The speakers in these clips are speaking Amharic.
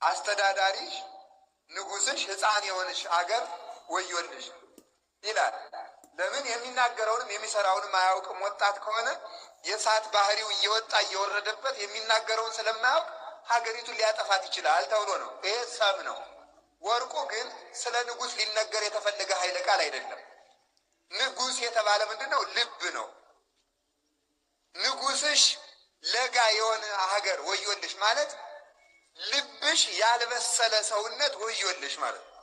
አስተዳዳሪሽ ንጉስሽ ሕፃን የሆንሽ አገር ወዮልሽ ይላል። ለምን? የሚናገረውንም የሚሰራውንም አያውቅም። ወጣት ከሆነ የእሳት ባህሪው እየወጣ እየወረደበት የሚናገረውን ስለማያውቅ ሀገሪቱን ሊያጠፋት ይችላል ተብሎ ነው። ይሄ ሰም ነው። ወርቁ ግን ስለ ንጉስ ሊነገር የተፈለገ ኃይለ ቃል አይደለም። ንጉስ የተባለ ምንድን ነው? ልብ ነው። ንጉስሽ ለጋ የሆነ ሀገር ወዮልሽ ማለት ልብሽ ያልበሰለ ሰውነት ወዮልሽ ማለት ነው።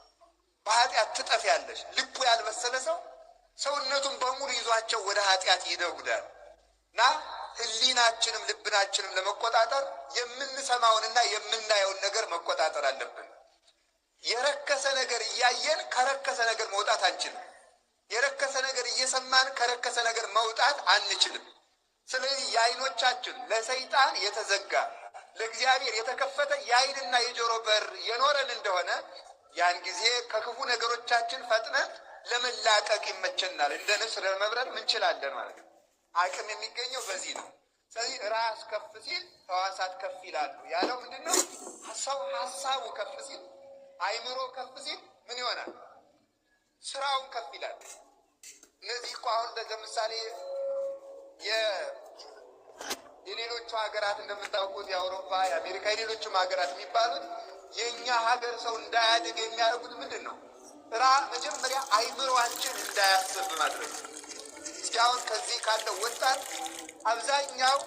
በኃጢአት ትጠፊያለሽ። ልቡ ያልበሰለ ሰው ሰውነቱን በሙሉ ይዟቸው ወደ ኃጢአት ይነጉዳል። እና ህሊናችንም ልብናችንም ለመቆጣጠር የምንሰማውንና የምናየውን ነገር መቆጣጠር አለብን። የረከሰ ነገር እያየን ከረከሰ ነገር መውጣት አንችልም። የረከሰ ነገር እየሰማን ከረከሰ ነገር መውጣት አንችልም። ስለዚህ የአይኖቻችን ለሰይጣን የተዘጋ ለእግዚአብሔር የተከፈተ የአይንና የጆሮ በር የኖረን እንደሆነ ያን ጊዜ ከክፉ ነገሮቻችን ፈጥነን ለመላቀቅ ይመቸናል። እንደ ንስር ለመብረር እንችላለን ማለት ነው። አቅም የሚገኘው በዚህ ነው። ስለዚህ ራስ ከፍ ሲል ሕዋሳት ከፍ ይላሉ ያለው ምንድን ነው? ሰው ሀሳቡ ከፍ ሲል፣ አይምሮ ከፍ ሲል ምን ይሆናል? ስራውን ከፍ ይላል። እነዚህ እኮ አሁን ለምሳሌ የሌሎቹ ሀገራት እንደምታውቁት የአውሮፓ፣ የአሜሪካ፣ የሌሎችም ሀገራት የሚባሉት የእኛ ሀገር ሰው እንዳያድግ የሚያደርጉት ምንድን ነው? መጀመሪያ አይምሮአችን እንዳያስብ ማድረግ። እስኪ አሁን ከዚህ ካለው ወጣት አብዛኛው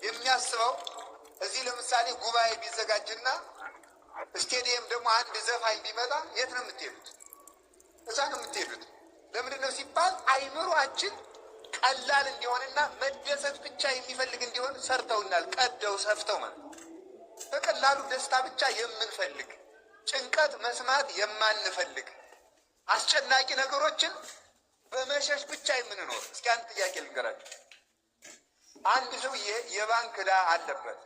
የሚያስበው እዚህ ለምሳሌ ጉባኤ ቢዘጋጅና ስቴዲየም ደግሞ አንድ ዘፋኝ ቢመጣ የት ነው የምትሄዱት? እዛ ነው የምትሄዱት። ለምንድን ነው ሲባል አይምሮአችን ቀላል እንዲሆንና መደሰት ብቻ የሚፈልግ እንዲሆን ሰርተውናል። ቀደው ሰፍተው ማለት በቀላሉ ደስታ ብቻ የምንፈልግ፣ ጭንቀት መስማት የማንፈልግ፣ አስጨናቂ ነገሮችን በመሸሽ ብቻ የምንኖር። እስኪ አንድ ጥያቄ ልንገራችሁ። አንድ ሰውዬ የባንክ ዕዳ አለበት።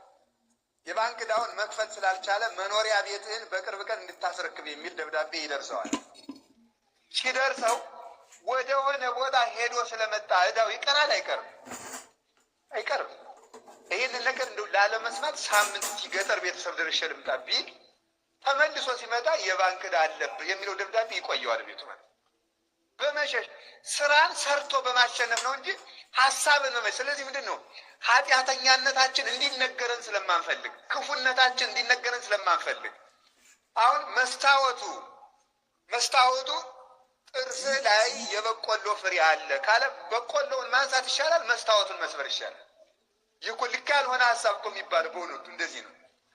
የባንክ ዕዳውን መክፈል ስላልቻለ መኖሪያ ቤትህን በቅርብ ቀን እንድታስረክብ የሚል ደብዳቤ ይደርሰዋል። ሲደርሰው ወደ ሆነ ቦታ ሄዶ ስለመጣ ዕዳው ይቀራል አይቀርም? አይቀርም። ይህንን ነገር እንደው ላለመስማት ሳምንት ሲገጠር ቤተሰብ ደርሼ ልምጣ ቢል ተመልሶ ሲመጣ የባንክ ዕዳ አለብህ የሚለው ደብዳቤ ይቆየዋል ቤቱ ማለት። በመሸሽ ስራን ሰርቶ በማሸነፍ ነው እንጂ ሀሳብን በመሸሽ። ስለዚህ ምንድን ነው ኃጢአተኛነታችን እንዲነገረን ስለማንፈልግ፣ ክፉነታችን እንዲነገረን ስለማንፈልግ አሁን መስታወቱ ጥርስ ላይ የበቆሎ ፍሬ አለ ካለ በቆሎውን ማንሳት ይሻላል፣ መስታወቱን መስበር ይሻላል። ይህ እኮ ልክ ያልሆነ ሀሳብ እኮ የሚባለው በእውነቱ እንደዚህ ነው።